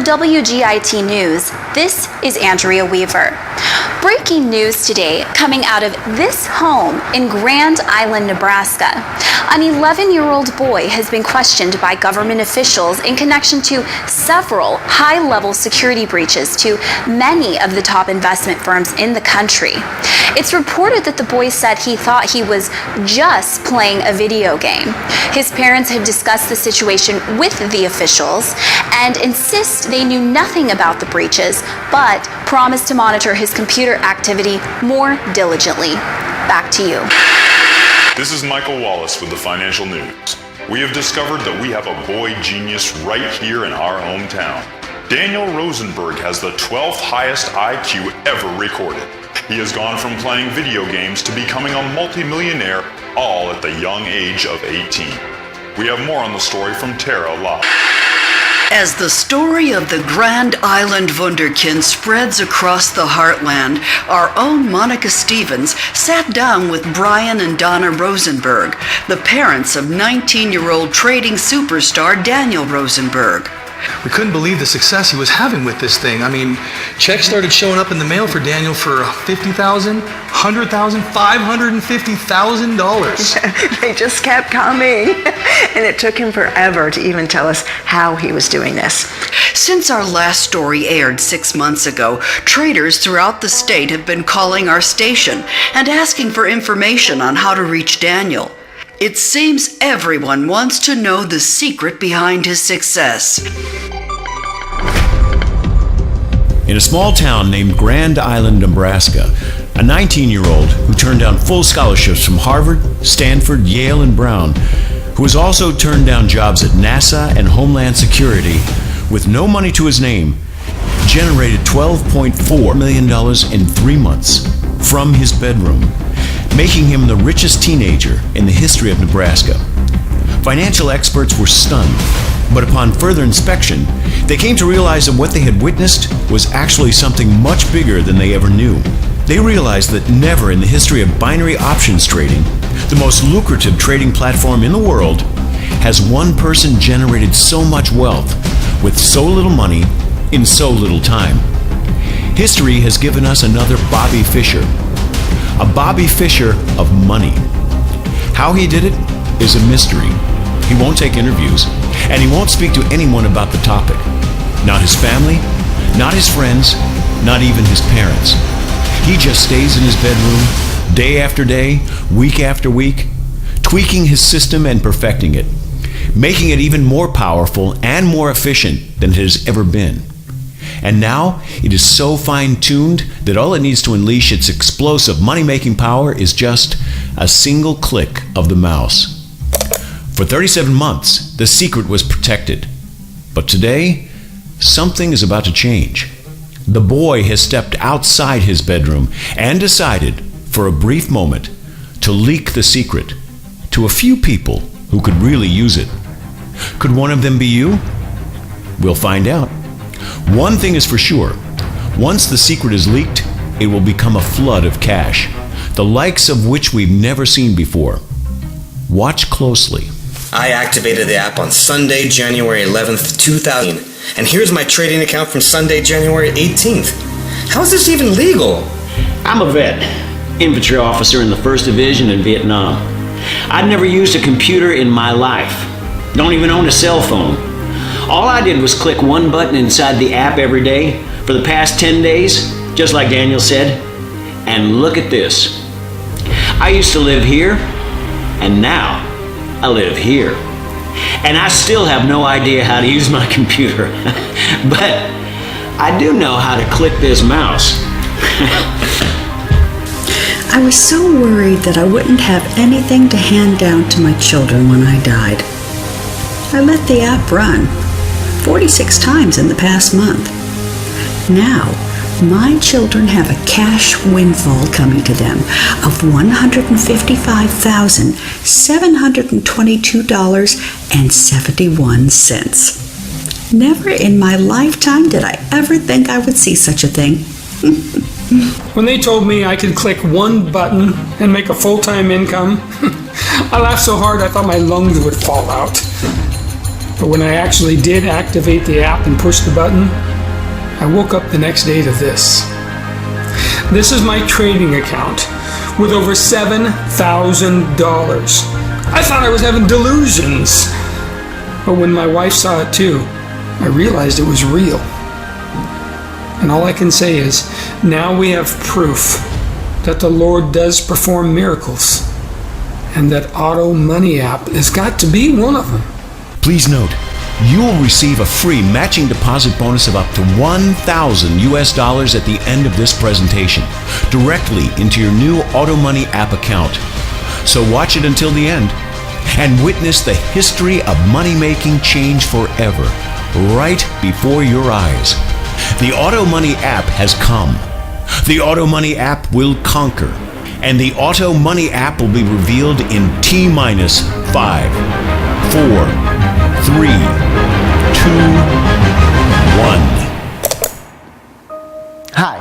WGIT News, this is Andrea Weaver. Breaking news today coming out of this home in Grand Island, Nebraska. An 11-year-old boy has been questioned by government officials in connection to several high-level security breaches to many of the top investment firms in the country. It's reported that the boy said he thought he was just playing a video game. His parents have discussed the situation with the officials and insist they knew nothing about the breaches, but promise to monitor his computer activity more diligently. Back to you. This is Michael Wallace with the Financial News. We have discovered that we have a boy genius right here in our hometown. Daniel Rosenberg has the 12th highest IQ ever recorded. He has gone from playing video games to becoming a multimillionaire, all at the young age of 18. We have more on the story from Tara live. As the story of the Grand Island Wunderkind spreads across the heartland, our own Monica Stevens sat down with Brian and Donna Rosenberg, the parents of 19-year-old trading superstar Daniel Rosenberg. We couldn't believe the success he was having with this thing. I mean, checks started showing up in the mail for Daniel for $50,000, $100,000, $550,000. They just kept coming. And it took him forever to even tell us how he was doing this. Since our last story aired 6 months ago, traders throughout the state have been calling our station and asking for information on how to reach Daniel. It seems everyone wants to know the secret behind his success. In a small town named Grand Island, Nebraska, a 19-year-old who turned down full scholarships from Harvard, Stanford, Yale, and Brown, who has also turned down jobs at NASA and Homeland Security with no money to his name, generated $12.4 million in 3 months from his bedroom, making him the richest teenager in the history of Nebraska. Financial experts were stunned, but upon further inspection, they came to realize that what they had witnessed was actually something much bigger than they ever knew. They realized that never in the history of binary options trading, the most lucrative trading platform in the world, has one person generated so much wealth with so little money in so little time. History has given us another Bobby Fischer. A Bobby Fischer of money. How he did it is a mystery. He won't take interviews, and he won't speak to anyone about the topic. Not his family, not his friends, not even his parents. He just stays in his bedroom, day after day, week after week, tweaking his system and perfecting it, making it even more powerful and more efficient than it has ever been. And now, it is so fine-tuned that all it needs to unleash its explosive money-making power is just a single click of the mouse. For 37 months, the secret was protected. But today, something is about to change. The boy has stepped outside his bedroom and decided, for a brief moment, to leak the secret to a few people who could really use it. Could one of them be you? We'll find out. One thing is for sure, once the secret is leaked, it will become a flood of cash, the likes of which we've never seen before. Watch closely. I activated the app on Sunday, January 11th, 2000, and here's my trading account from Sunday, January 18th. How is this even legal? I'm a vet, infantry officer in the 1st Division in Vietnam. I'd never used a computer in my life, don't even own a cell phone. All I did was click one button inside the app every day for the past 10 days, just like Daniel said, and look at this. I used to live here, and now I live here. And I still have no idea how to use my computer, but I do know how to click this mouse. I was so worried that I wouldn't have anything to hand down to my children when I died. I let the app run 46 times in the past month. Now, my children have a cash windfall coming to them of $155,722.71. Never in my lifetime did I ever think I would see such a thing. When they told me I could click one button and make a full-time income, I laughed so hard I thought my lungs would fall out. But when I actually did activate the app and push the button, I woke up the next day to this. This is my trading account with over $7,000. I thought I was having delusions. But when my wife saw it too, I realized it was real. And all I can say is, now we have proof that the Lord does perform miracles, and that Auto Money app has got to be one of them. Please note, you will receive a free matching deposit bonus of up to $1,000 at the end of this presentation, directly into your new Auto Money app account. So watch it until the end and witness the history of money-making change forever, right before your eyes. The Auto Money app has come. The Auto Money app will conquer. And the Auto Money app will be revealed in T-minus 5, 4, 3, 2, 1. Hi,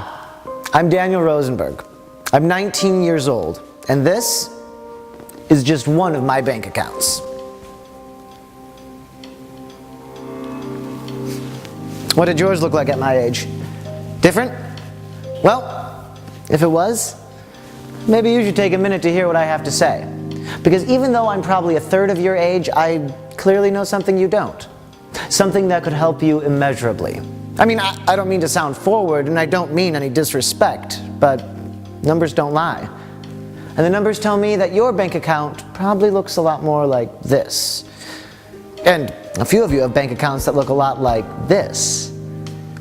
I'm Daniel Rosenberg. I'm 19 years old, and this is just one of my bank accounts. What did yours look like at my age? Different? Well, if it was, maybe you should take a minute to hear what I have to say. Because even though I'm probably a third of your age, I clearly know something you don't. Something that could help you immeasurably. I mean, I don't mean to sound forward, and I don't mean any disrespect, but numbers don't lie. And the numbers tell me that your bank account probably looks a lot more like this. And a few of you have bank accounts that look a lot like this.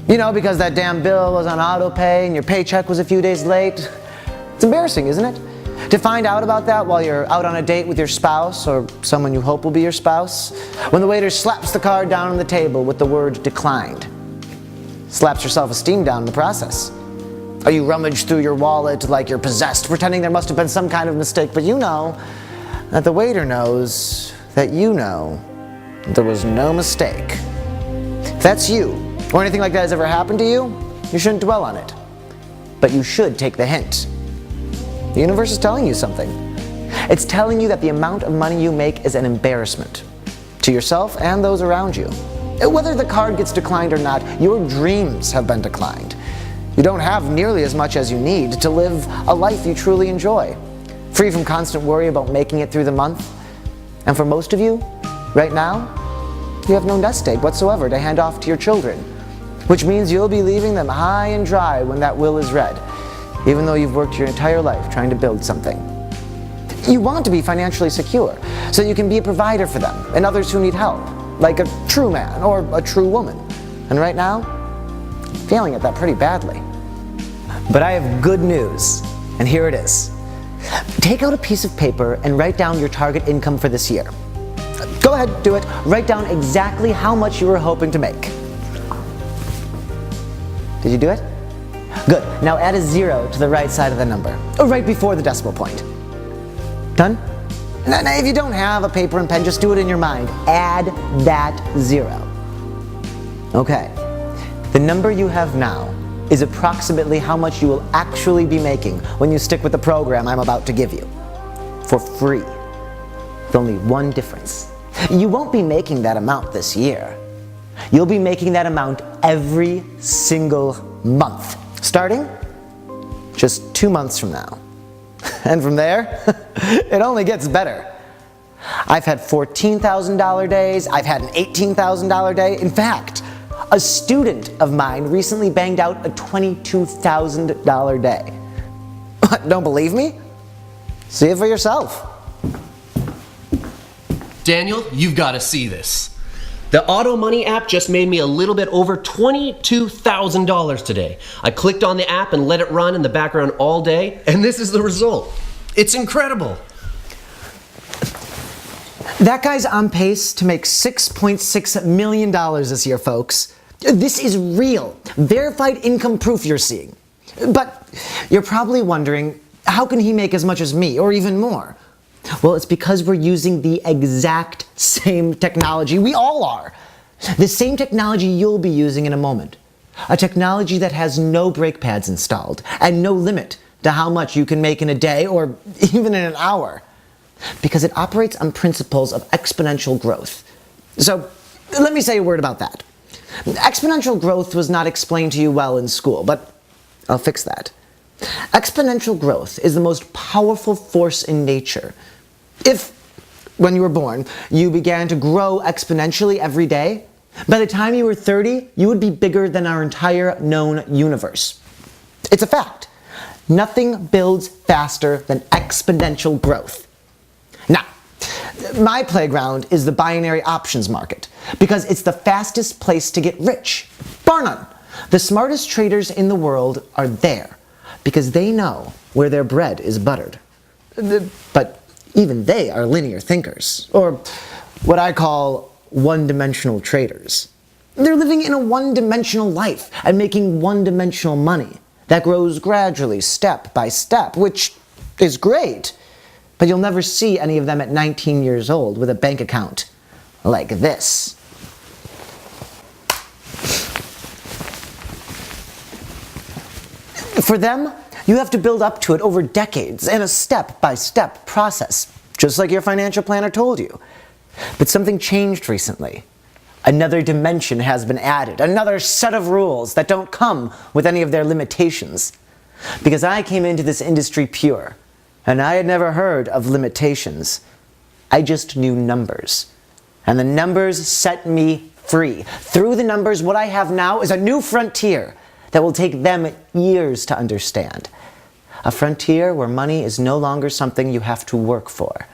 You know, because that damn bill was on auto pay and your paycheck was a few days late. It's embarrassing, isn't it? To find out about that while you're out on a date with your spouse or someone you hope will be your spouse, when the waiter slaps the card down on the table with the word declined. Slaps your self-esteem down in the process. Or you rummage through your wallet like you're possessed, pretending there must have been some kind of mistake, but you know that the waiter knows that you know there was no mistake. If that's you, or anything like that has ever happened to you, you shouldn't dwell on it. But you should take the hint. The universe is telling you something. It's telling you that the amount of money you make is an embarrassment to yourself and those around you. Whether the card gets declined or not, your dreams have been declined. You don't have nearly as much as you need to live a life you truly enjoy, free from constant worry about making it through the month. And for most of you, right now, you have no nest egg whatsoever to hand off to your children, which means you'll be leaving them high and dry when that will is read, even though you've worked your entire life trying to build something. You want to be financially secure, so you can be a provider for them and others who need help, like a true man or a true woman. And right now, failing at that pretty badly. But I have good news, and here it is. Take out a piece of paper and write down your target income for this year. Go ahead, do it. Write down exactly how much you were hoping to make. Did you do it? Good. Now add a 0 to the right side of the number, or right before the decimal point. Done? Now, if you don't have a paper and pen, just do it in your mind. Add that 0. Okay. The number you have now is approximately how much you will actually be making when you stick with the program I'm about to give you. For free. With only one difference. You won't be making that amount this year. You'll be making that amount every single month, starting just 2 months from now. And from there, it only gets better. I've had $14,000 days, I've had an $18,000 day. In fact, a student of mine recently banged out a $22,000 day. Don't believe me? See it for yourself. Daniel, you've got to see this. The Auto Money app just made me a little bit over $22,000 today. I clicked on the app and let it run in the background all day, and this is the result. It's incredible. That guy's on pace to make $6.6 million this year, folks. This is real, verified income proof you're seeing. But you're probably wondering, how can he make as much as me, or even more? Well, it's because we're using the exact same technology. We all are. The same technology you'll be using in a moment. A technology that has no brake pads installed and no limit to how much you can make in a day or even in an hour. Because it operates on principles of exponential growth. So let me say a word about that. Exponential growth was not explained to you well in school, but I'll fix that. Exponential growth is the most powerful force in nature. If, when you were born, you began to grow exponentially every day, by the time you were 30, you would be bigger than our entire known universe. It's a fact. Nothing builds faster than exponential growth. Now, my playground is the binary options market because it's the fastest place to get rich. Bar none. The smartest traders in the world are there because they know where their bread is buttered. But even they are linear thinkers, or what I call one-dimensional traders. They're living in a one-dimensional life and making one-dimensional money that grows gradually, step by step, which is great. But you'll never see any of them at 19 years old with a bank account like this. For them, you have to build up to it over decades in a step-by-step process, just like your financial planner told you. But something changed recently. Another dimension has been added, another set of rules that don't come with any of their limitations. Because I came into this industry pure, and I had never heard of limitations. I just knew numbers. And the numbers set me free. Through the numbers, what I have now is a new frontier that will take them years to understand. A frontier where money is no longer something you have to work for,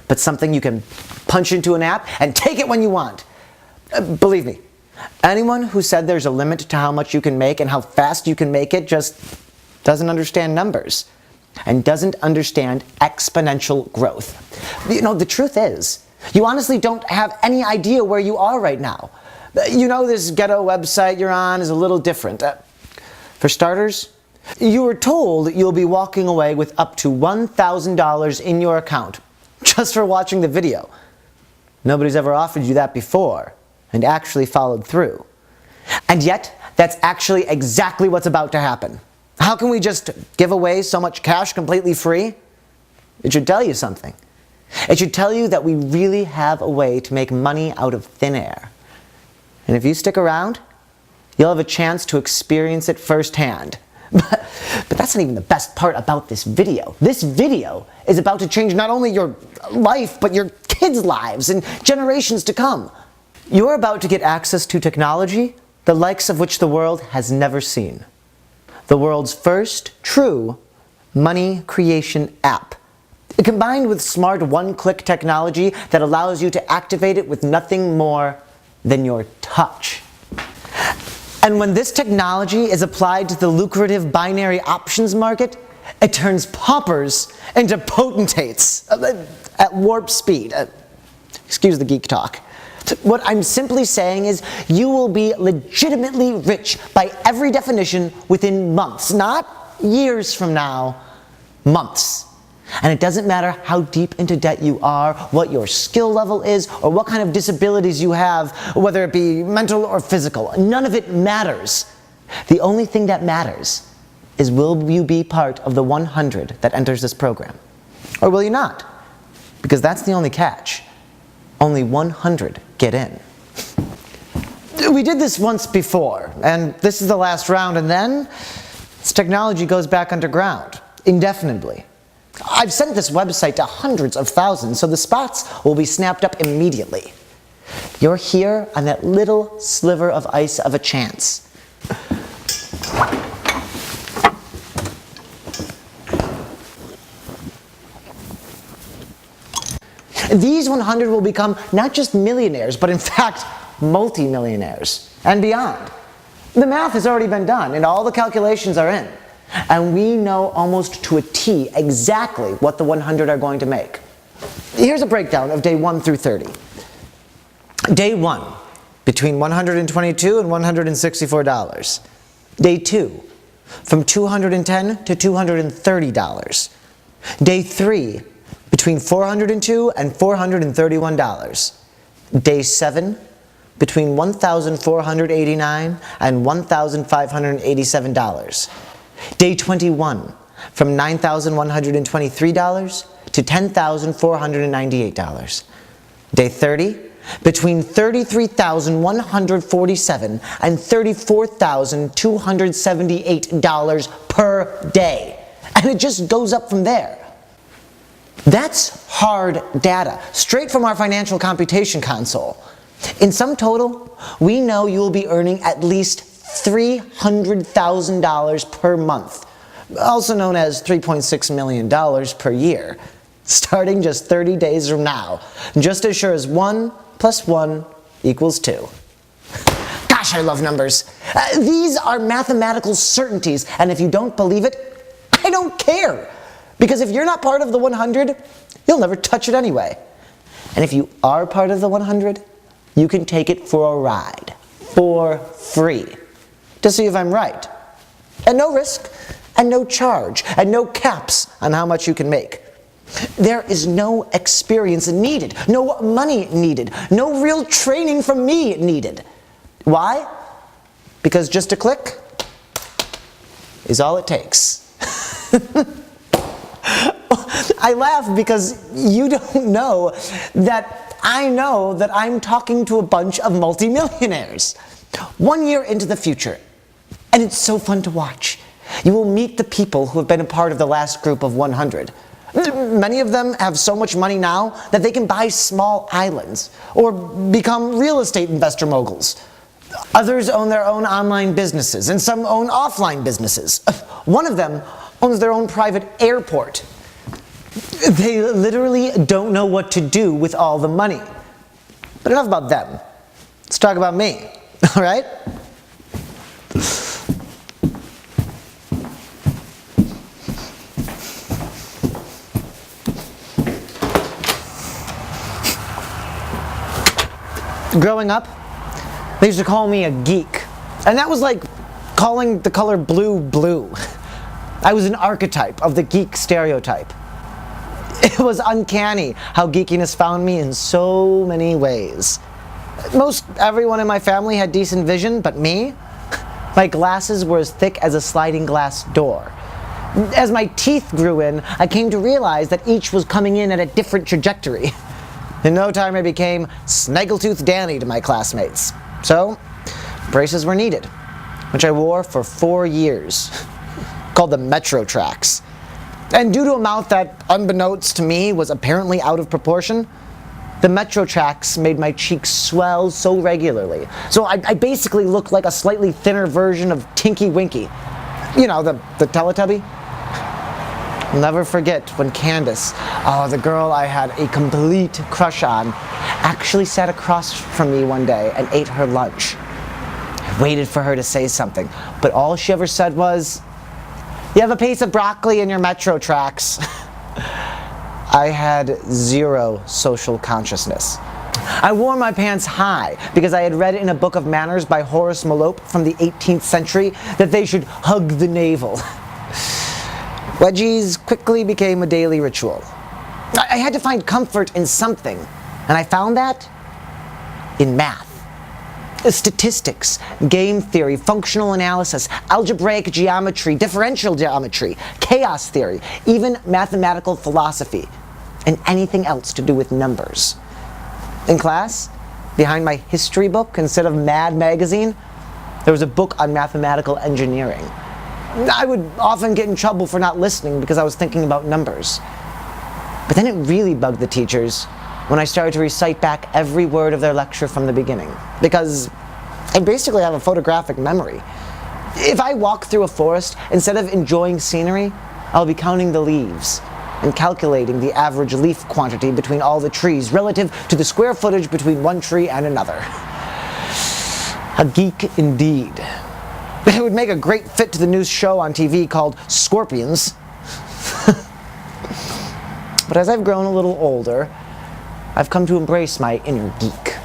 but something you can punch into an app and take it when you want. Believe me, anyone who said there's a limit to how much you can make and how fast you can make it just doesn't understand numbers and doesn't understand exponential growth. You know, the truth is, you honestly don't have any idea where you are right now. You know, this ghetto website you're on is a little different. For starters, you were told you'll be walking away with up to $1,000 in your account just for watching the video. Nobody's ever offered you that before and actually followed through. And yet, that's actually exactly what's about to happen. How can we just give away so much cash completely free? It should tell you something. It should tell you that we really have a way to make money out of thin air. And if you stick around, you'll have a chance to experience it firsthand. But that's not even the best part about this video. This video is about to change not only your life, but your kids' lives and generations to come. You're about to get access to technology, the likes of which the world has never seen. The world's first true money creation app. Combined with smart one-click technology that allows you to activate it with nothing more than your touch. And when this technology is applied to the lucrative binary options market, it turns paupers into potentates at warp speed. Excuse the geek talk. What I'm simply saying is you will be legitimately rich by every definition within months, not years from now, months. And it doesn't matter how deep into debt you are, what your skill level is, or what kind of disabilities you have, whether it be mental or physical. None of it matters. The only thing that matters is will you be part of the 100 that enters this program? Or will you not? Because that's the only catch. Only 100 get in. We did this once before, and this is the last round, and then this technology goes back underground, indefinitely. I've sent this website to hundreds of thousands, so the spots will be snapped up immediately. You're here on that little sliver of ice of a chance. These 100 will become not just millionaires, but in fact, multi-millionaires and beyond. The math has already been done, and all the calculations are in. And we know almost to a T exactly what the 100 are going to make. Here's a breakdown of day 1 through 30. Day 1, between $122 and $164. Day 2, from $210 to $230. Day 3, between $402 and $431. Day 7, between $1,489 and $1,587. Day 21, from $9,123 to $10,498. Day 30, between $33,147 and $34,278 per day. And it just goes up from there. That's hard data, straight from our financial computation console. In sum total, we know you will be earning at least $300,000 per month, also known as $3.6 million per year, starting just 30 days from now, just as sure as 1 + 1 = 2. Gosh, I love numbers. These are mathematical certainties, and if you don't believe it, I don't care. Because if you're not part of the 100, you'll never touch it anyway. And if you are part of the 100, you can take it for a ride, for free, to see if I'm right. At no risk, and no charge, and no caps on how much you can make. There is no experience needed, no money needed, no real training from me needed. Why? Because just a click is all it takes. I laugh because you don't know that I know that I'm talking to a bunch of multimillionaires. 1 year into the future, and it's so fun to watch. You will meet the people who have been a part of the last group of 100. Many of them have so much money now that they can buy small islands or become real estate investor moguls. Others own their own online businesses, and some own offline businesses. One of them owns their own private airport. They literally don't know what to do with all the money. But enough about them. Let's talk about me, all right? Growing up, they used to call me a geek. And that was like calling the color blue blue. I was an archetype of the geek stereotype. It was uncanny how geekiness found me in so many ways. Most everyone in my family had decent vision, but me? My glasses were as thick as a sliding glass door. As my teeth grew in, I came to realize that each was coming in at a different trajectory. In no time I became Snaggletooth Danny to my classmates. So, braces were needed, which I wore for 4 years, called the Metro Tracks. And due to a mouth that, unbeknownst to me, was apparently out of proportion, the Metro Tracks made my cheeks swell so regularly. So I basically looked like a slightly thinner version of Tinky Winky. You know, the Teletubby. I'll never forget when Candace, the girl I had a complete crush on, actually sat across from me one day and ate her lunch. I waited for her to say something, but all she ever said was, "You have a piece of broccoli in your Metro Tracks." I had zero social consciousness. I wore my pants high because I had read in a book of manners by Horace Malope from the 18th century that they should hug the navel. Wedgies quickly became a daily ritual. I had to find comfort in something, and I found that in math. Statistics, game theory, functional analysis, algebraic geometry, differential geometry, chaos theory, even mathematical philosophy, and anything else to do with numbers. In class, behind my history book, instead of Mad Magazine, there was a book on mathematical engineering. I would often get in trouble for not listening because I was thinking about numbers. But then it really bugged the teachers when I started to recite back every word of their lecture from the beginning, because I basically have a photographic memory. If I walk through a forest, instead of enjoying scenery, I'll be counting the leaves and calculating the average leaf quantity between all the trees relative to the square footage between one tree and another. A geek indeed. It would make a great fit to the new show on TV called Scorpions. But as I've grown a little older, I've come to embrace my inner geek.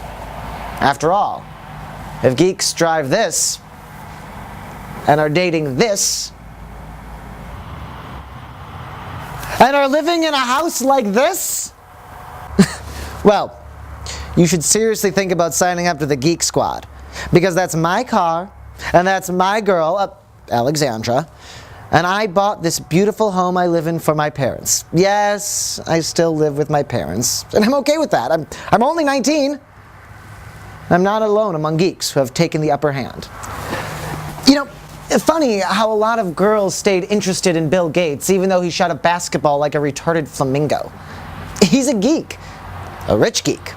After all, if geeks drive this, and are dating this, and are living in a house like this, well, you should seriously think about signing up to the Geek Squad, because that's my car, and that's my girl, Alexandra, and I bought this beautiful home I live in for my parents. Yes, I still live with my parents, and I'm okay with that. I'm only 19. I'm not alone among geeks who have taken the upper hand. You know, it's funny how a lot of girls stayed interested in Bill Gates even though he shot a basketball like a retarded flamingo. He's a geek. A rich geek.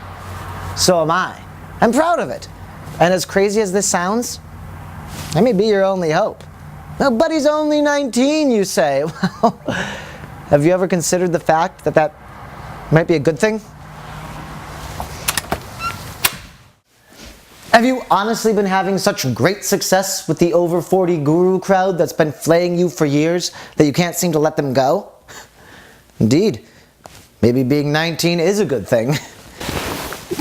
So am I. I'm proud of it. And as crazy as this sounds, I may be your only hope. But he's only 19, you say. Well, have you ever considered the fact that that might be a good thing? Have you honestly been having such great success with the over 40 guru crowd that's been flaying you for years that you can't seem to let them go? Indeed, maybe being 19 is a good thing.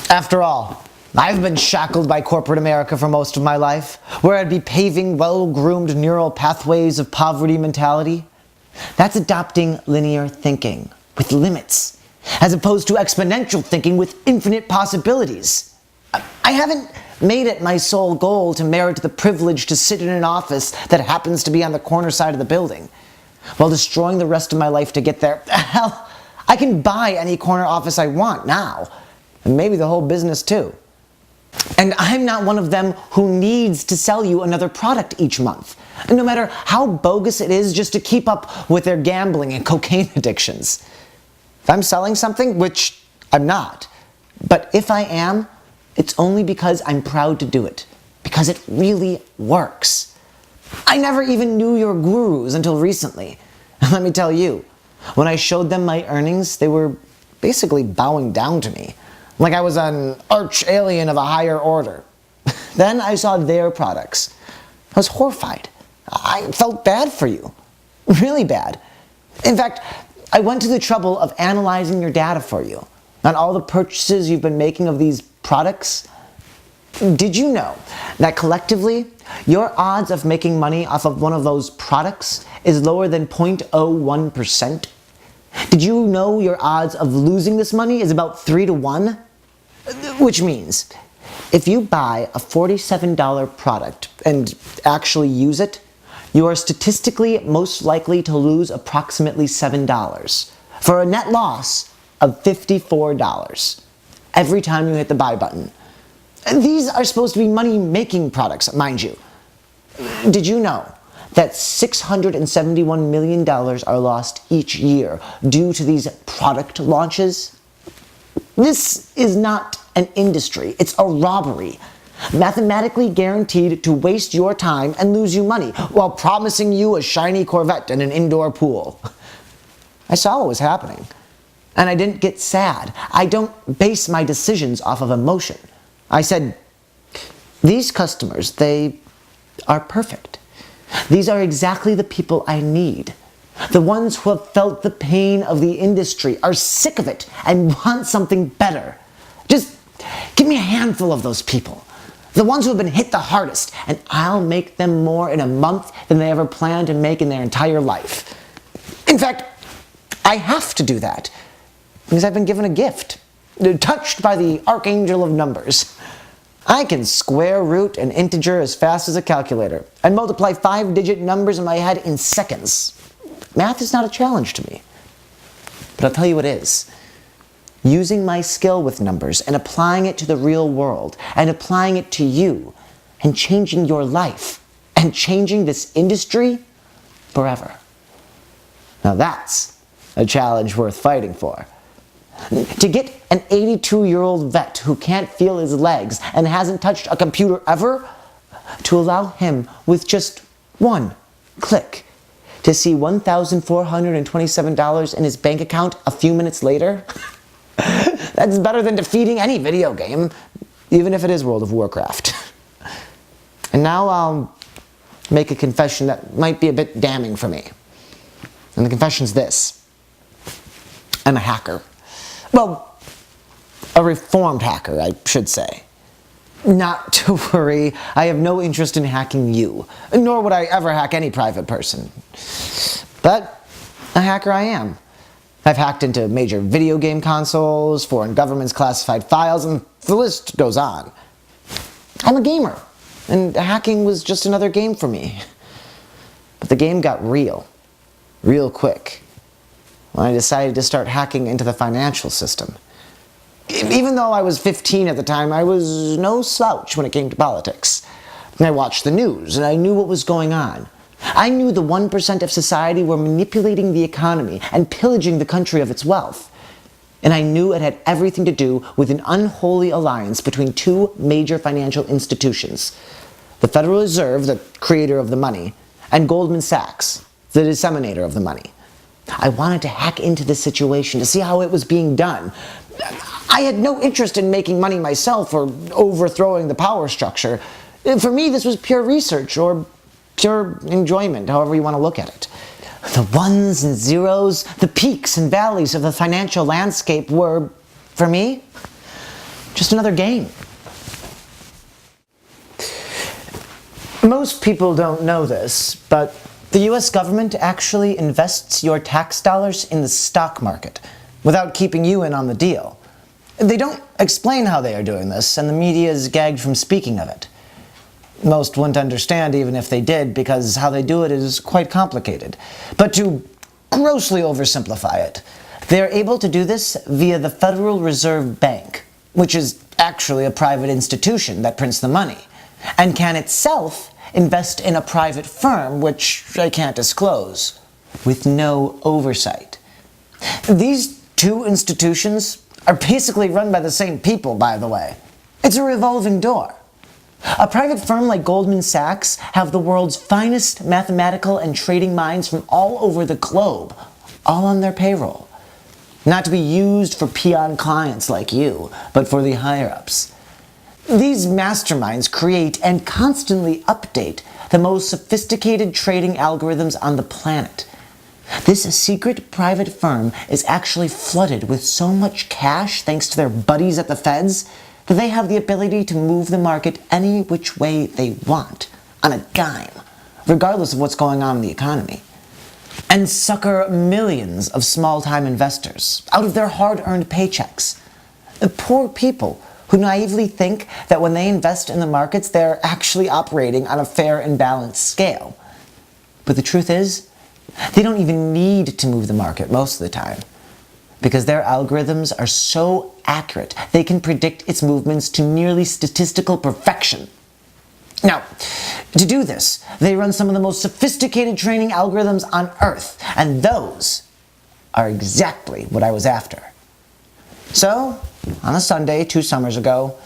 After all, I've been shackled by corporate America for most of my life, where I'd be paving well-groomed neural pathways of poverty mentality. That's adopting linear thinking with limits, as opposed to exponential thinking with infinite possibilities. I haven't made it my sole goal to merit the privilege to sit in an office that happens to be on the corner side of the building, while destroying the rest of my life to get there. Hell, I can buy any corner office I want now, and maybe the whole business too. And I'm not one of them who needs to sell you another product each month, no matter how bogus it is just to keep up with their gambling and cocaine addictions. If I'm selling something, which I'm not, but if I am, it's only because I'm proud to do it, because it really works. I never even knew your gurus until recently. Let me tell you, when I showed them my earnings, they were basically bowing down to me, like I was an arch-alien of a higher order. Then I saw their products. I was horrified. I felt bad for you. Really bad. In fact, I went to the trouble of analyzing your data for you on all the purchases you've been making of these products. Did you know that collectively, your odds of making money off of one of those products is lower than 0.01%? Did you know your odds of losing this money is about 3 to 1? Which means, if you buy a $47 product and actually use it, you are statistically most likely to lose approximately $7 for a net loss of $54 every time you hit the buy button. And these are supposed to be money-making products, mind you. Did you know that $671 million are lost each year due to these product launches? This is not an industry, it's a robbery. Mathematically guaranteed to waste your time and lose you money while promising you a shiny Corvette and an indoor pool. I saw what was happening, and I didn't get sad. I don't base my decisions off of emotion. I said, these customers, they are perfect. These are exactly the people I need. The ones who have felt the pain of the industry, are sick of it, and want something better. Just give me a handful of those people. The ones who have been hit the hardest, and I'll make them more in a month than they ever planned to make in their entire life. In fact, I have to do that, because I've been given a gift, touched by the archangel of numbers. I can square root an integer as fast as a calculator, and multiply 5-digit numbers in my head in seconds. Math is not a challenge to me, but I'll tell you what is. Using my skill with numbers and applying it to the real world, and applying it to you, and changing your life, and changing this industry forever. Now that's a challenge worth fighting for. To get an 82-year-old vet who can't feel his legs and hasn't touched a computer ever, to allow him with just one click to see $1,427 in his bank account a few minutes later, that's better than defeating any video game, even if it is World of Warcraft. And now I'll make a confession that might be a bit damning for me. And the confession's this. I'm a hacker. Well, a reformed hacker, I should say. Not to worry, I have no interest in hacking you, nor would I ever hack any private person. But a hacker I am. I've hacked into major video game consoles, foreign governments' classified files, and the list goes on. I'm a gamer, and hacking was just another game for me. But the game got real quick, when I decided to start hacking into the financial system. Even though I was 15 at the time, I was no slouch when it came to politics. I watched the news, and I knew what was going on. I knew the 1% of society were manipulating the economy and pillaging the country of its wealth. And I knew it had everything to do with an unholy alliance between two major financial institutions: the Federal Reserve, the creator of the money, and Goldman Sachs, the disseminator of the money. I wanted to hack into this situation to see how it was being done. I had no interest in making money myself or overthrowing the power structure. For me, this was pure research or pure enjoyment, however you want to look at it. The ones and zeros, the peaks and valleys of the financial landscape were, for me, just another game. Most people don't know this, but the US government actually invests your tax dollars in the stock market without keeping you in on the deal. They don't explain how they are doing this, and the media is gagged from speaking of it. Most wouldn't understand even if they did, because how they do it is quite complicated. But to grossly oversimplify it, they are able to do this via the Federal Reserve Bank, which is actually a private institution that prints the money, and can itself invest in a private firm, which I can't disclose, with no oversight. These two institutions are basically run by the same people, by the way. It's a revolving door. A private firm like Goldman Sachs have the world's finest mathematical and trading minds from all over the globe, all on their payroll. Not to be used for peon clients like you, but for the higher-ups. These masterminds create and constantly update the most sophisticated trading algorithms on the planet. This secret private firm is actually flooded with so much cash thanks to their buddies at the Feds that they have the ability to move the market any which way they want, on a dime, regardless of what's going on in the economy, and sucker millions of small-time investors out of their hard-earned paychecks. The poor people who naively think that when they invest in the markets, they're actually operating on a fair and balanced scale. But the truth is, they don't even need to move the market most of the time, because their algorithms are so accurate, they can predict its movements to nearly statistical perfection. Now, to do this, they run some of the most sophisticated training algorithms on Earth, and those are exactly what I was after. So, on a Sunday 2 summers ago,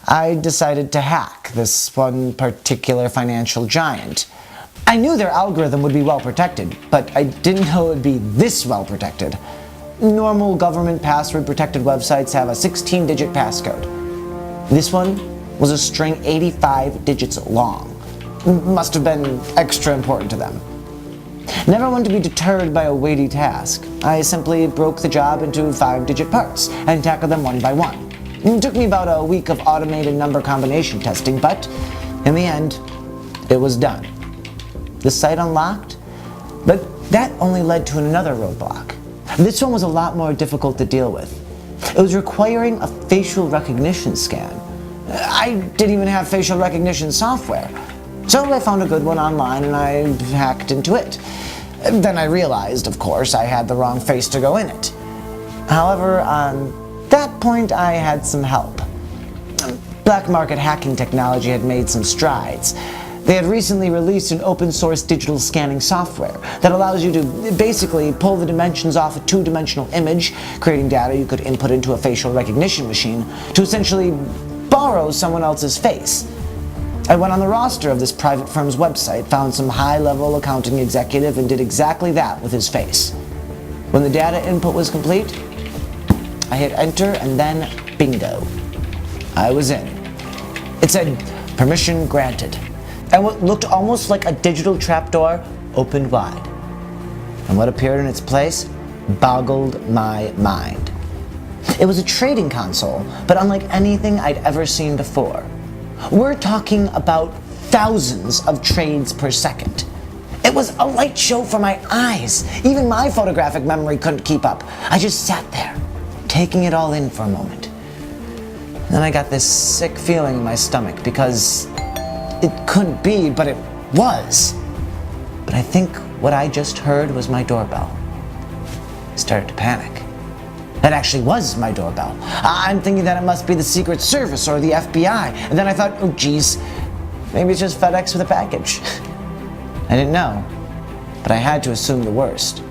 I decided to hack this one particular financial giant. I knew their algorithm would be well protected, but I didn't know it would be this well protected. Normal government password protected websites have a 16-digit passcode. This one was a string 85 digits long. Must have been extra important to them. Never one to be deterred by a weighty task, I simply broke the job into 5-digit parts and tackled them one by one. It took me about a week of automated number combination testing, but in the end, it was done. The site unlocked, but that only led to another roadblock. This one was a lot more difficult to deal with. It was requiring a facial recognition scan. I didn't even have facial recognition software. So I found a good one online and I hacked into it. Then I realized, of course, I had the wrong face to go in it. However, on that point I had some help. Black market hacking technology had made some strides. They had recently released an open source digital scanning software that allows you to basically pull the dimensions off a 2-dimensional image, creating data you could input into a facial recognition machine to essentially borrow someone else's face. I went on the roster of this private firm's website, found some high-level accounting executive, and did exactly that with his face. When the data input was complete, I hit enter and then bingo. I was in. It said, "Permission granted." And what looked almost like a digital trapdoor opened wide. And what appeared in its place boggled my mind. It was a trading console, but unlike anything I'd ever seen before. We're talking about thousands of trades per second. It was a light show for my eyes. Even my photographic memory couldn't keep up. I just sat there, taking it all in for a moment. Then I got this sick feeling in my stomach because it couldn't be, but it was. But I think what I just heard was my doorbell. I started to panic. That actually was my doorbell. I'm thinking that it must be the Secret Service or the FBI. And then I thought, oh geez, maybe it's just FedEx with a package. I didn't know, but I had to assume the worst.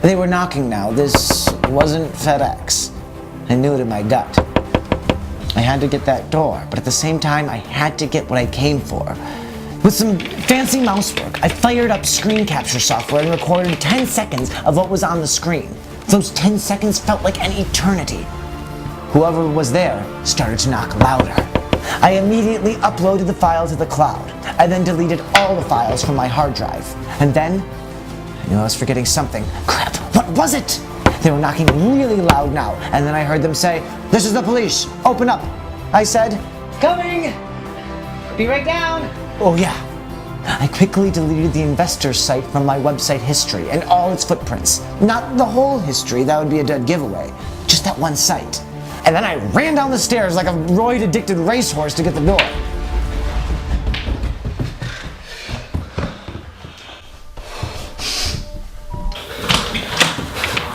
They were knocking now. This wasn't FedEx. I knew it in my gut. I had to get that door, but at the same time, I had to get what I came for. With some fancy mouse work, I fired up screen capture software and recorded 10 seconds of what was on the screen. Those 10 seconds felt like an eternity. Whoever was there started to knock louder. I immediately uploaded the file to the cloud. I then deleted all the files from my hard drive. And then, I knew I was forgetting something. Crap, what was it? They were knocking really loud now, and then I heard them say, "This is the police, open up." I said, "Coming! Be right down!" Oh yeah. I quickly deleted the investor's site from my website history and all its footprints. Not the whole history, that would be a dead giveaway. Just that one site. And then I ran down the stairs like a roid-addicted racehorse to get the door.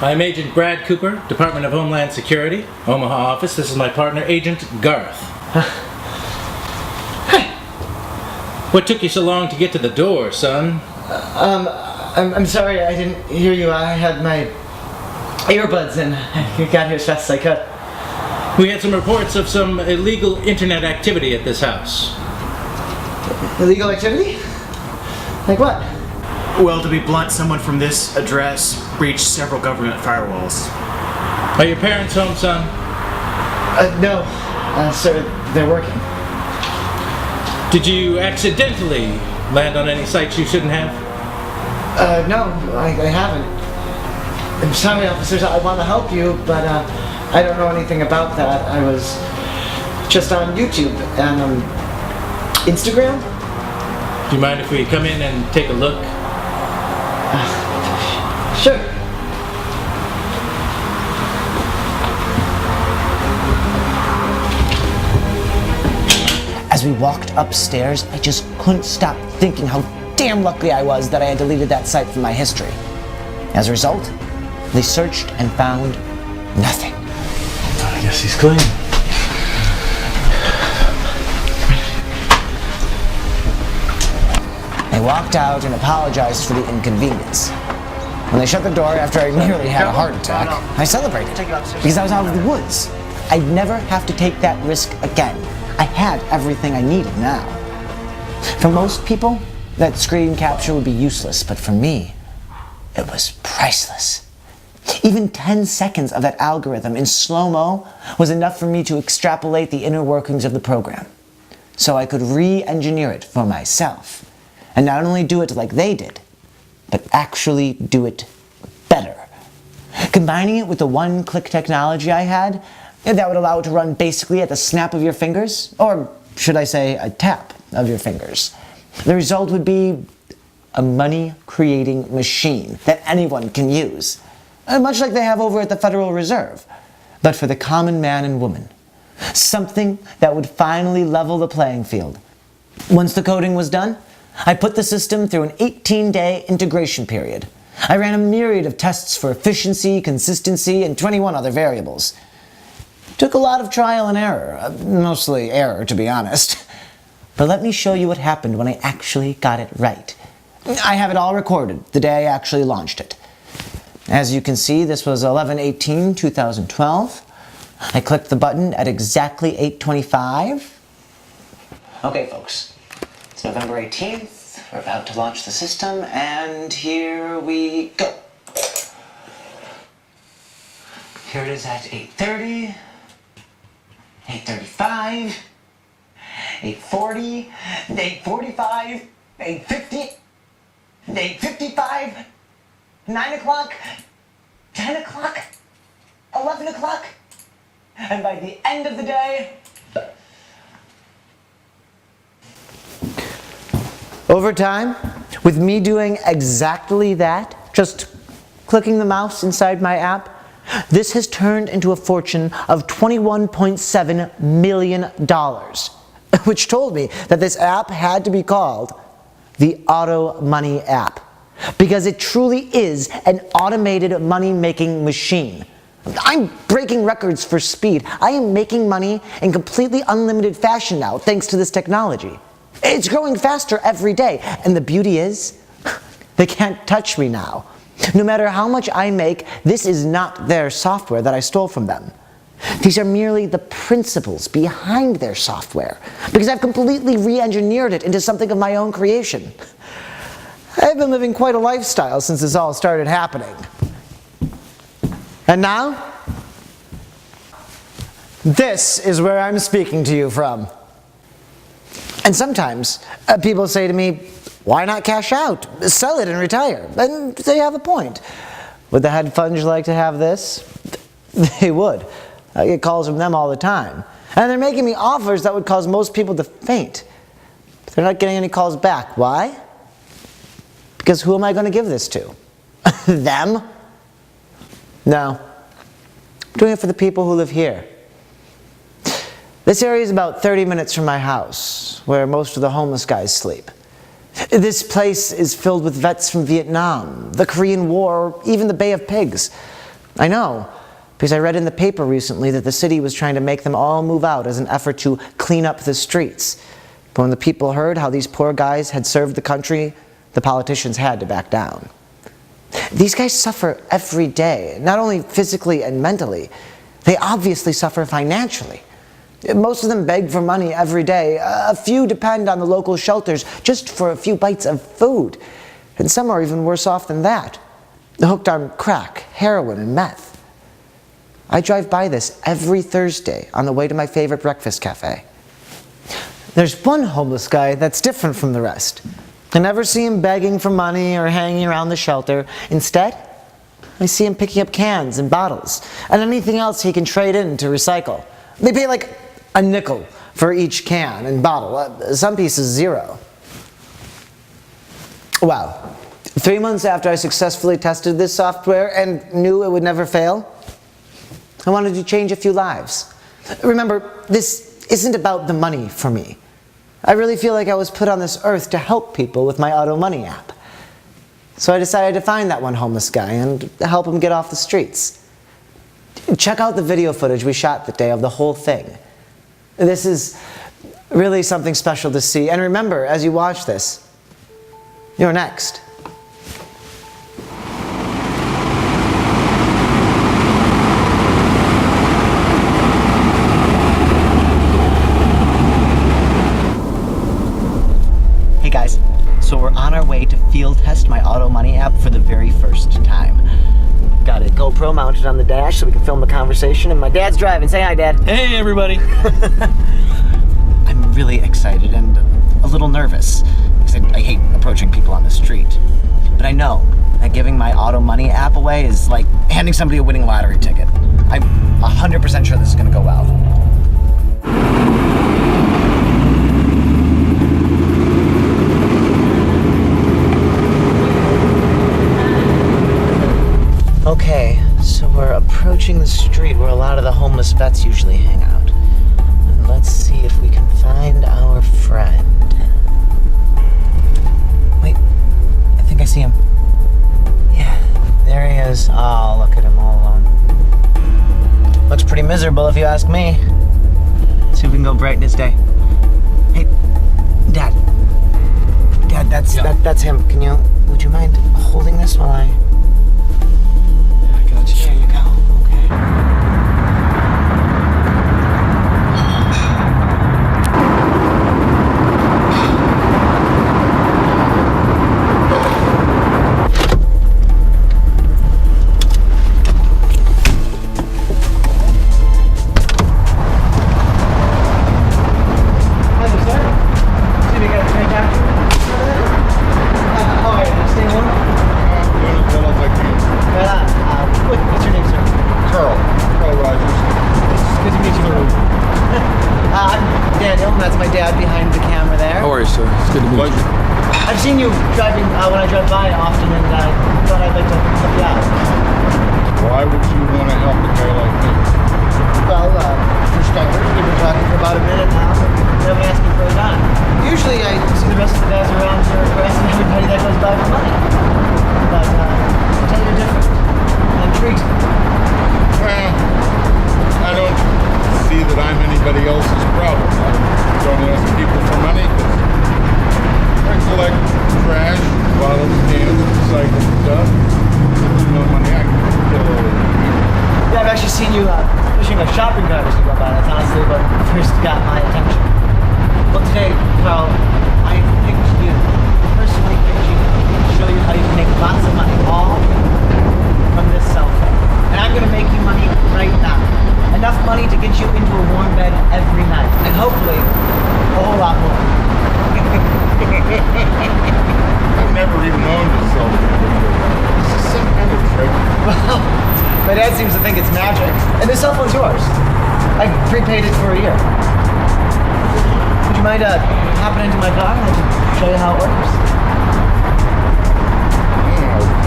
I'm Agent Brad Cooper, Department of Homeland Security, Omaha office. This is my partner, Agent Garth. Hey! What took you so long to get to the door, son? I'm sorry, I didn't hear you. I had my earbuds in. I got here as fast as I could. We had some reports of some illegal internet activity at this house. Illegal activity? Like what? Well, to be blunt, someone from this address breached several government firewalls. Are your parents home, son? No. Sir, they're working. Did you accidentally land on any sites you shouldn't have? No, I haven't. I'm sorry, officers, I want to help you, but I don't know anything about that. I was just on YouTube and Instagram. Do you mind if we come in and take a look? Sure. As we walked upstairs, I just couldn't stop thinking how damn lucky I was that I had deleted that site from my history. As a result, they searched and found nothing. I guess he's clean. They walked out and apologized for the inconvenience. When they shut the door after I nearly had a heart attack, I celebrated because I was out of the woods. I'd never have to take that risk again. I had everything I needed now. For most people, that screen capture would be useless, but for me, it was priceless. Even 10 seconds of that algorithm in slow-mo was enough for me to extrapolate the inner workings of the program. So I could re-engineer it for myself. And not only do it like they did, but actually do it better. Combining it with the one-click technology I had, that would allow it to run basically at the snap of your fingers, or should I say a tap of your fingers. The result would be a money-creating machine that anyone can use, much like they have over at the Federal Reserve, but for the common man and woman. Something that would finally level the playing field. Once the coding was done, I put the system through an 18-day integration period. I ran a myriad of tests for efficiency, consistency, and 21 other variables. Took a lot of trial and error, mostly error to be honest. But let me show you what happened when I actually got it right. I have it all recorded the day I actually launched it. As you can see, this was 11/18/2012. I clicked the button at exactly 8:25. Okay, folks. It's November 18th, we're about to launch the system, and here we go. Here it is at 8:30, 8:35, 8:40, 8:45, 8:50, 8:55, 9 o'clock, 10 o'clock, 11 o'clock, and by the end of the day, over time, with me doing exactly that, just clicking the mouse inside my app, this has turned into a fortune of $21.7 million, which told me that this app had to be called the Auto Money app, because it truly is an automated money-making machine. I'm breaking records for speed. I am making money in completely unlimited fashion now, thanks to this technology. It's growing faster every day, and the beauty is, they can't touch me now. No matter how much I make, this is not their software that I stole from them. These are merely the principles behind their software, because I've completely re-engineered it into something of my own creation. I've been living quite a lifestyle since this all started happening. And now, this is where I'm speaking to you from. And sometimes people say to me, why not cash out, sell it and retire? And they have a point. Would the hedge funds like to have this? They would. I get calls from them all the time. And they're making me offers that would cause most people to faint. But they're not getting any calls back. Why? Because who am I going to give this to? Them? No. I'm doing it for the people who live here. This area is about 30 minutes from my house, where most of the homeless guys sleep. This place is filled with vets from Vietnam, the Korean War, or even the Bay of Pigs. I know, because I read in the paper recently that the city was trying to make them all move out as an effort to clean up the streets. But when the people heard how these poor guys had served the country, the politicians had to back down. These guys suffer every day, not only physically and mentally, they obviously suffer financially. Most of them beg for money every day. A few depend on the local shelters just for a few bites of food. And some are even worse off than that. Hooked on crack, heroin, and meth. I drive by this every Thursday on the way to my favorite breakfast cafe. There's one homeless guy that's different from the rest. I never see him begging for money or hanging around the shelter. Instead, I see him picking up cans and bottles and anything else he can trade in to recycle. They pay like a nickel for each can and bottle, some pieces $0. Well, 3 months after I successfully tested this software and knew it would never fail, I wanted to change a few lives. Remember, this isn't about the money for me. I really feel like I was put on this earth to help people with my Auto Money app. So I decided to find that one homeless guy and help him get off the streets. Check out the video footage we shot that day of the whole thing. This is really something special to see. And remember, as you watch this, you're next. Hey guys, so we're on our way to field test my Auto Money app for the very first time. Got a GoPro mounted on the dash so we can film the conversation, and my dad's driving. Say hi, Dad. Hey, everybody. I'm really excited and a little nervous because I hate approaching people on the street. But I know that giving my Auto Money app away is like handing somebody a winning lottery ticket. I'm 100% sure this is going to go well. Okay, so we're approaching the street where a lot of the homeless vets usually hang out. And let's see if we can find our friend. Wait, I think I see him. Yeah, there he is. Oh, look at him all alone. Looks pretty miserable if you ask me. Let's see if we can go brighten his day. Hey, Dad. Dad, that's him. Would you mind holding this while I... There you go. Okay. I've seen you driving when I drive by often, and I thought I'd like to help you out. Why would you want to help a guy like me? Well, for starters, we've been talking for about a minute now, but you haven't asked me for a dime. Usually I see the rest of the guys around here harassing everybody that goes by for money. But I tell you, you're different. It intrigues me. Well, seen you pushing a shopping cart as you go by. That's honestly what first got my attention. Well, today, Carl, I picked you, personally picked you, to show you how you can make lots of money, all from this cell phone. And I'm going to make you money right now. Enough money to get you into a warm bed every night. And hopefully, a whole lot more. I've never even owned a cell phone before. This is some kind of trick. Well, my dad seems to think it's magic. And this cell phone's yours. I prepaid it for a year. Would you mind hopping into my car and I can show you how it works?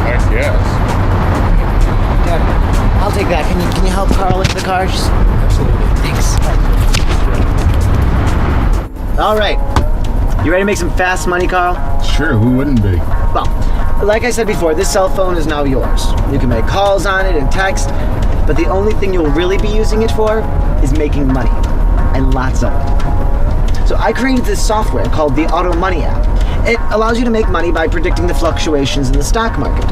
I guess. Dad, I'll take that. Can you help Carl into the car? Absolutely. Thanks. All right. You ready to make some fast money, Carl? Sure, who wouldn't be? Well, like I said before, this cell phone is now yours. You can make calls on it and text, but the only thing you'll really be using it for is making money, and lots of it. So I created this software called the Auto Money app. It allows you to make money by predicting the fluctuations in the stock market.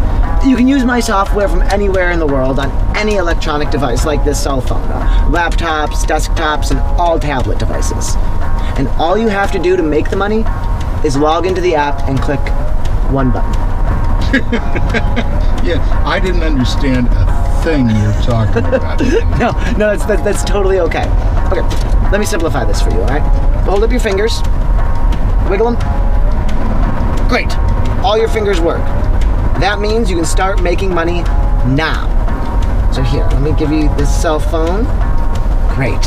You can use my software from anywhere in the world on any electronic device like this cell phone, laptops, desktops, and all tablet devices. And all you have to do to make the money is log into the app and click one button. Yeah, I didn't understand a thing you're talking about. No, that's totally okay. Okay, let me simplify this for you, all right? Hold up your fingers, wiggle them. Great, all your fingers work. That means you can start making money now. So here, let me give you this cell phone. Great.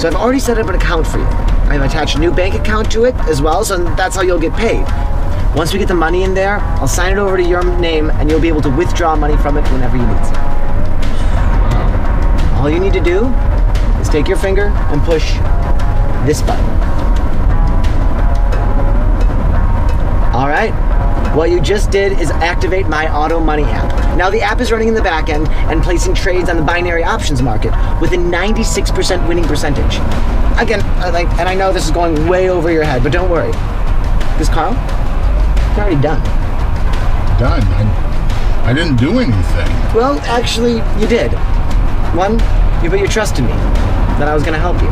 So I've already set up an account for you. I've attached a new bank account to it as well, so that's how you'll get paid. Once we get the money in there, I'll sign it over to your name and you'll be able to withdraw money from it whenever you need some. All you need to do is take your finger and push this button. All right. What you just did is activate my Auto Money app. Now the app is running in the back end and placing trades on the binary options market with a 96% winning percentage. Again, and I know this is going way over your head, but don't worry. Because Carl, you're already done. Done? I didn't do anything. Well, actually, you did. One, you put your trust in me, that I was going to help you.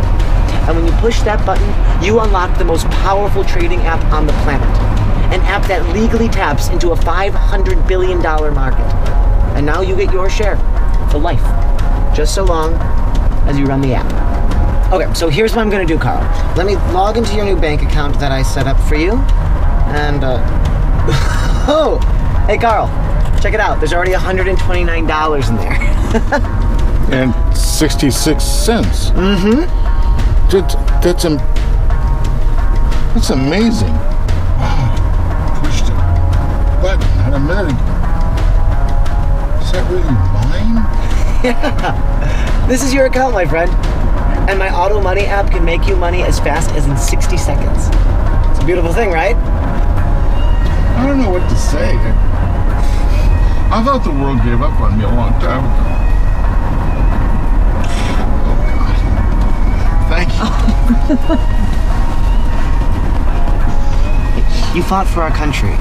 And when you push that button, you unlock the most powerful trading app on the planet. An app that legally taps into a $500 billion market. And now you get your share for life, just so long as you run the app. Okay, so here's what I'm gonna do, Carl. Let me log into your new bank account that I set up for you. And, oh, hey Carl, check it out. There's already $129 in there. And 66 cents. Mm-hmm. That's amazing. Pushed a button not a minute ago. Is that really mine? Yeah. This is your account, my friend. And my Auto Money app can make you money as fast as in 60 seconds. It's a beautiful thing, right? I don't know what to say. I thought the world gave up on me a long time ago. Oh, God. Thank you. You fought for our country,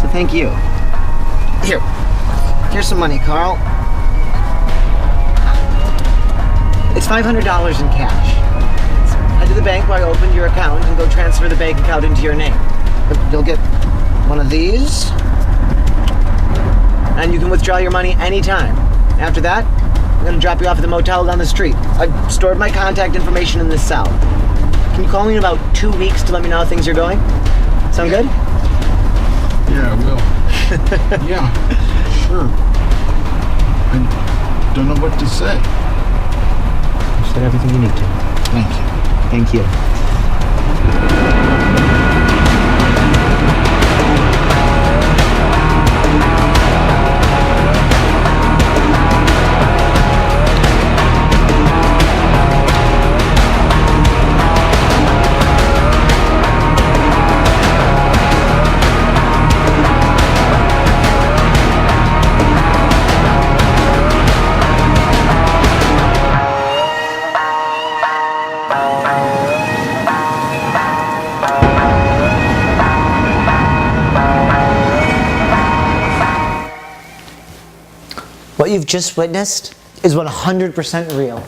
so thank you. Here's some money, Carl. It's $500 in cash. Head to the bank where I opened your account and go transfer the bank account into your name. You'll get one of these, and you can withdraw your money anytime. After that, I'm gonna drop you off at the motel down the street. I've stored my contact information in this cell. Can you call me in about 2 weeks to let me know how things are going? Sound good? Yeah, I will. Yeah, sure. I don't know what to say. You said everything you need to. Thank you. Thank you. What you've just witnessed is 100% real.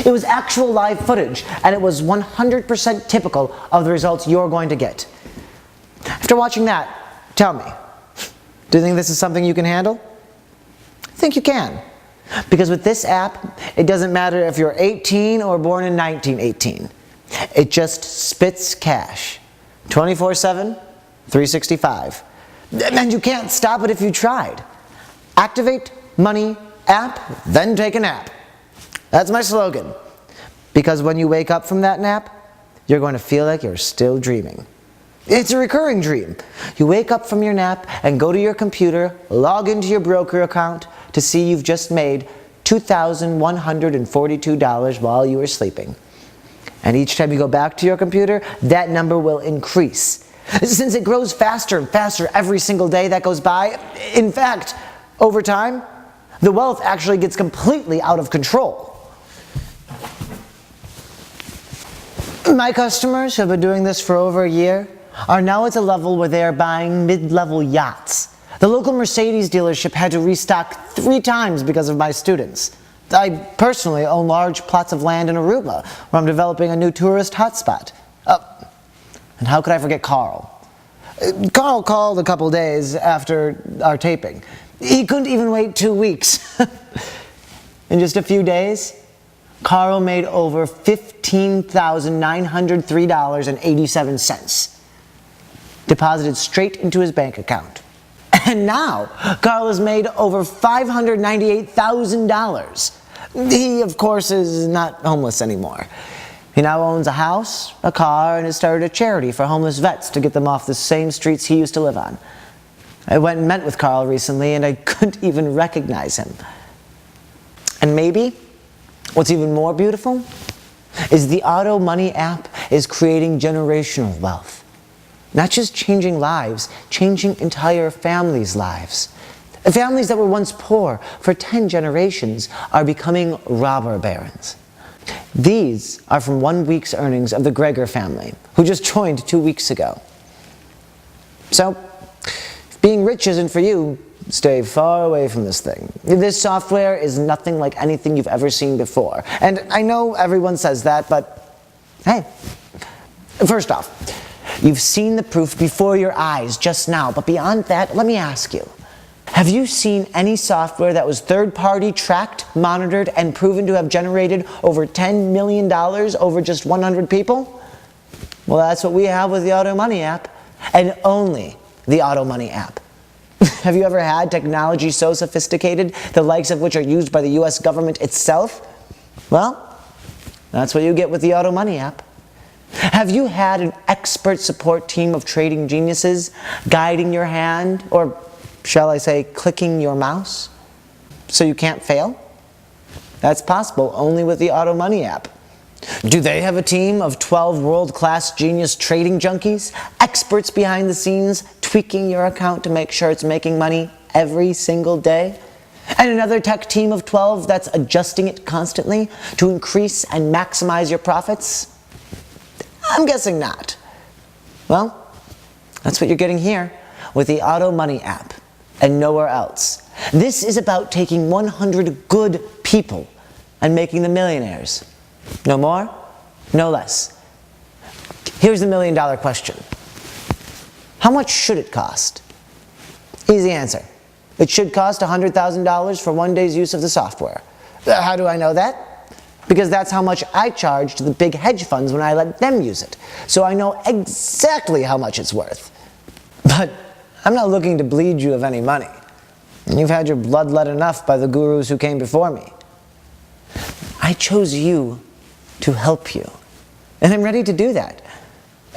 It was actual live footage, and it was 100% typical of the results you're going to get. After watching that, tell me, do you think this is something you can handle? I think you can. Because with this app, it doesn't matter if you're 18 or born in 1918. It just spits cash. 24/7, 365. And you can't stop it if you tried. Activate, money, app, then take a nap. That's my slogan. Because when you wake up from that nap, you're going to feel like you're still dreaming. It's a recurring dream. You wake up from your nap and go to your computer, log into your broker account to see you've just made $2,142 while you were sleeping. And each time you go back to your computer, that number will increase. Since it grows faster and faster every single day that goes by, in fact, over time, the wealth actually gets completely out of control. My customers who have been doing this for over a year are now at the level where they are buying mid-level yachts. The local Mercedes dealership had to restock 3 times because of my students. I personally own large plots of land in Aruba, where I'm developing a new tourist hotspot. And how could I forget Carl? Carl called a couple days after our taping. He couldn't even wait 2 weeks. In just a few days, Carl made over $15,903.87, deposited straight into his bank account. And now, Carl has made over $598,000. He, of course, is not homeless anymore. He now owns a house, a car, and has started a charity for homeless vets to get them off the same streets he used to live on. I went and met with Carl recently, and I couldn't even recognize him. And maybe what's even more beautiful is the Auto Money app is creating generational wealth. Not just changing lives, changing entire families' lives. Families that were once poor for 10 generations are becoming robber barons. These are from 1 week's earnings of the Gregor family, who just joined 2 weeks ago. So, if being rich isn't for you, stay far away from this thing. This software is nothing like anything you've ever seen before. And I know everyone says that, but hey, first off, you've seen the proof before your eyes just now, but beyond that, let me ask you, have you seen any software that was third-party tracked, monitored, and proven to have generated over $10 million over just 100 people? Well, that's what we have with the Auto Money app, and only the Auto Money app. Have you ever had technology so sophisticated, the likes of which are used by the US government itself? Well, that's what you get with the Auto Money app. Have you had an expert support team of trading geniuses guiding your hand, or shall I say, clicking your mouse, so you can't fail? That's possible only with the Auto Money app. Do they have a team of 12 world-class genius trading junkies, experts behind the scenes, tweaking your account to make sure it's making money every single day? And another tech team of 12 that's adjusting it constantly to increase and maximize your profits? I'm guessing not. Well, that's what you're getting here with the Auto Money app, and nowhere else. This is about taking 100 good people and making them millionaires. No more, no less. Here's the $1 million question. How much should it cost? Easy answer. It should cost $100,000 for 1 day's use of the software. How do I know that? Because that's how much I charge to the big hedge funds when I let them use it. So I know exactly how much it's worth. But I'm not looking to bleed you of any money. You've had your blood let enough by the gurus who came before me. I chose you to help you. And I'm ready to do that.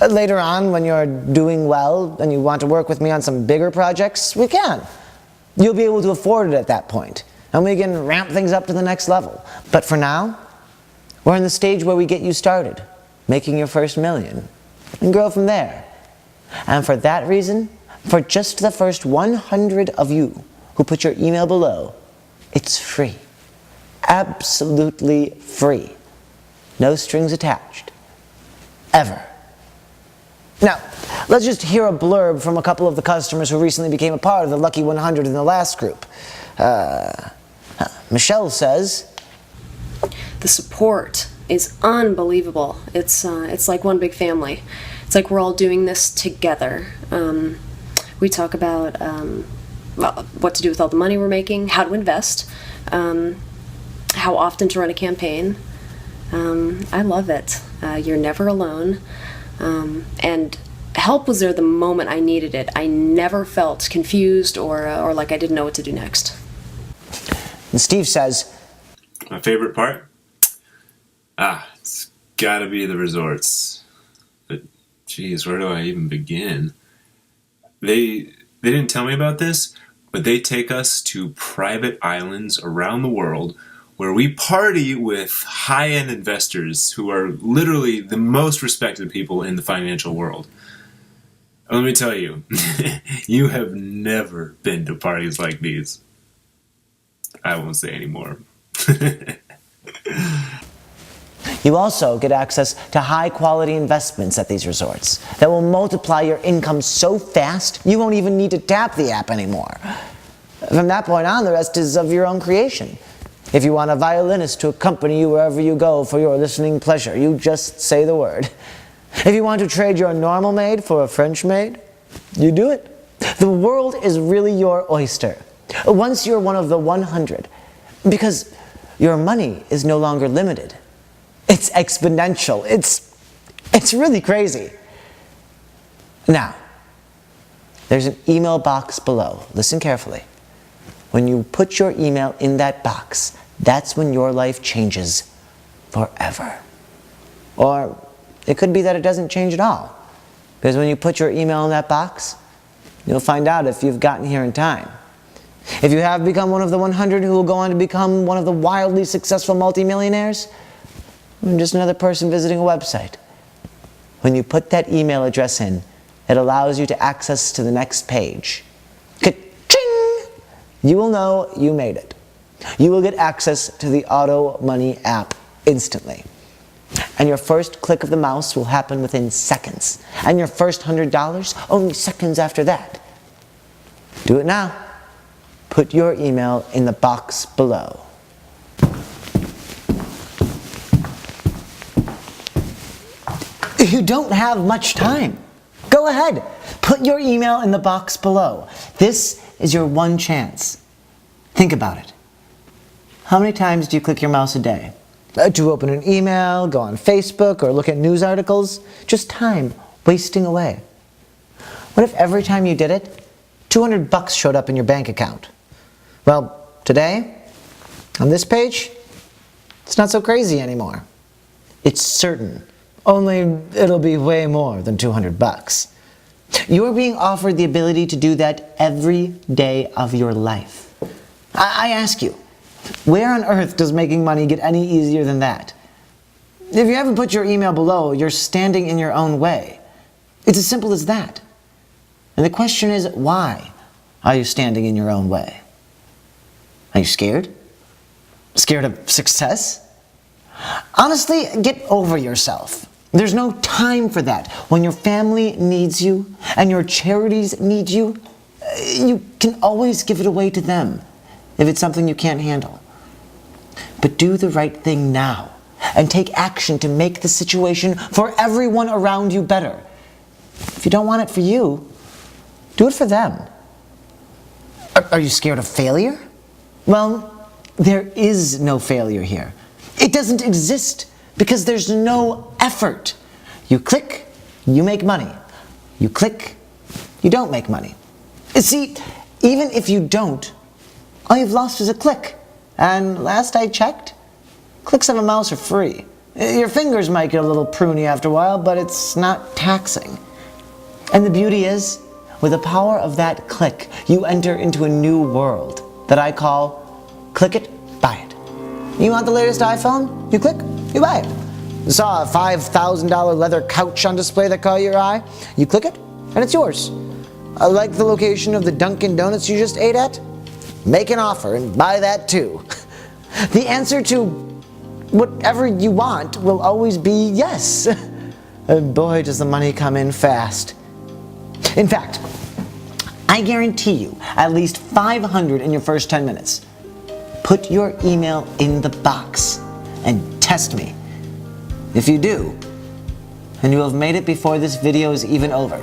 Later on, when you're doing well and you want to work with me on some bigger projects, we can. You'll be able to afford it at that point, and we can ramp things up to the next level. But for now, we're in the stage where we get you started, making your first $1 million, and grow from there. And for that reason, for just the first 100 of you who put your email below, it's free. Absolutely free. No strings attached. Ever. Now, let's just hear a blurb from a couple of the customers who recently became a part of the Lucky 100 in the last group. Michelle says, the support is unbelievable. It's like one big family. It's like we're all doing this together. We talk about what to do with all the money we're making, how to invest, how often to run a campaign. I love it. You're never alone. And help was there the moment I needed it. I never felt confused or like I didn't know what to do next. And Steve says, my favorite part? It's gotta be the resorts. But geez, where do I even begin? They didn't tell me about this, but they take us to private islands around the world where we party with high-end investors who are literally the most respected people in the financial world. Let me tell you, you have never been to parties like these. I won't say anymore. you also get access to high-quality investments at these resorts that will multiply your income so fast you won't even need to tap the app anymore. From that point on, the rest is of your own creation. If you want a violinist to accompany you wherever you go for your listening pleasure, you just say the word. If you want to trade your normal maid for a French maid, you do it. The world is really your oyster. Once you're one of the 100, because your money is no longer limited. It's exponential. It's really crazy. Now, there's an email box below. Listen carefully. When you put your email in that box, that's when your life changes forever. Or it could be that it doesn't change at all. Because when you put your email in that box, you'll find out if you've gotten here in time. If you have become one of the 100 who will go on to become one of the wildly successful multimillionaires, I'm just another person visiting a website. When you put that email address in, it allows you to access to the next page. Ka-ching! You will know you made it. You will get access to the Auto Money app instantly. And your first click of the mouse will happen within seconds. And your first $100 only seconds after that. Do it now. Put your email in the box below. You don't have much time. Go ahead. Put your email in the box below. This is your one chance. Think about it. How many times do you click your mouse a day? To open an email, go on Facebook, or look at news articles? Just time wasting away. What if every time you did it, $200 showed up in your bank account? Well, today, on this page, it's not so crazy anymore. It's certain. Only it'll be way more than $200. You're being offered the ability to do that every day of your life. I ask you, where on earth does making money get any easier than that? If you haven't put your email below, you're standing in your own way. It's as simple as that. And the question is, why are you standing in your own way? Are you scared? Scared of success? Honestly, get over yourself. There's no time for that. When your family needs you and your charities need you, you can always give it away to them if it's something you can't handle. But do the right thing now and take action to make the situation for everyone around you better. If you don't want it for you, do it for them. Are you scared of failure? Well, there is no failure here. It doesn't exist because there's no effort. You click, you make money. You click, you don't make money. See, even if you don't, all you've lost is a click. And last I checked, clicks of a mouse are free. Your fingers might get a little pruny after a while, but it's not taxing. And the beauty is, with the power of that click, you enter into a new world that I call click it, buy it. You want the latest iPhone? You click, you buy it. You saw a $5,000 leather couch on display that caught your eye? You click it, and it's yours. Like the location of the Dunkin' Donuts you just ate at? Make an offer and buy that too. The answer to whatever you want will always be yes. And boy, does the money come in fast. In fact, I guarantee you at least 500 in your first 10 minutes. Put your email in the box and test me. If you do, and you have made it before this video is even over,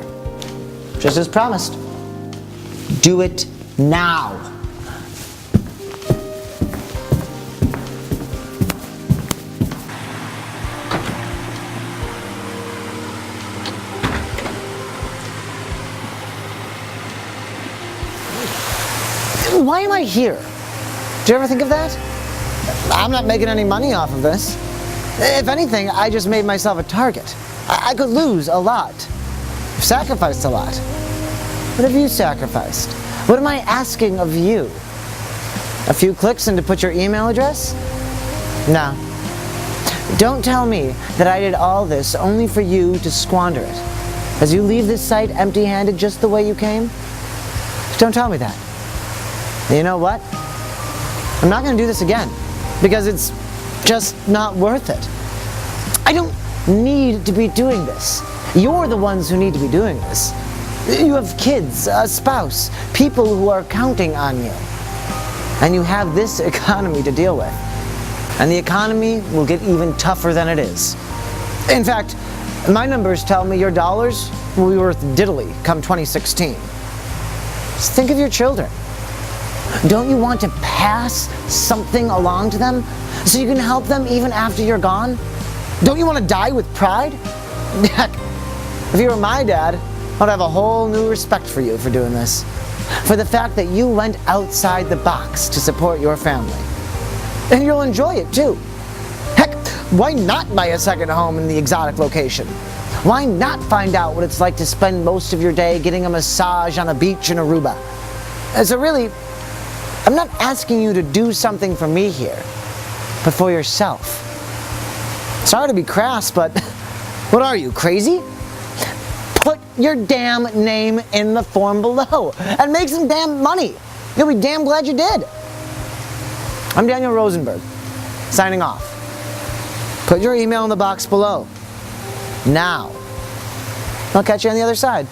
just as promised, do it now. Why am I here? Do you ever think of that? I'm not making any money off of this. If anything, I just made myself a target. I could lose a lot. I've sacrificed a lot. What have you sacrificed? What am I asking of you? A few clicks and to put your email address? No. Don't tell me that I did all this only for you to squander it. As you leave this site empty-handed just the way you came? Don't tell me that. And you know what? I'm not going to do this again because it's just not worth it. I don't need to be doing this. You're the ones who need to be doing this. You have kids, a spouse, people who are counting on you. And you have this economy to deal with. And the economy will get even tougher than it is. In fact, my numbers tell me your dollars will be worth diddly come 2016. Just think of your children. Don't you want to pass something along to them so you can help them even after you're gone? Don't you want to die with pride? Heck, if you were my dad, I'd have a whole new respect for you for doing this. For the fact that you went outside the box to support your family. And you'll enjoy it too. Heck, why not buy a second home in the exotic location? Why not find out what it's like to spend most of your day getting a massage on a beach in Aruba? So really, I'm not asking you to do something for me here, but for yourself. Sorry to be crass, but what are you, crazy? Put your damn name in the form below and make some damn money. You'll be damn glad you did. I'm Daniel Rosenberg, signing off. Put your email in the box below. Now. I'll catch you on the other side.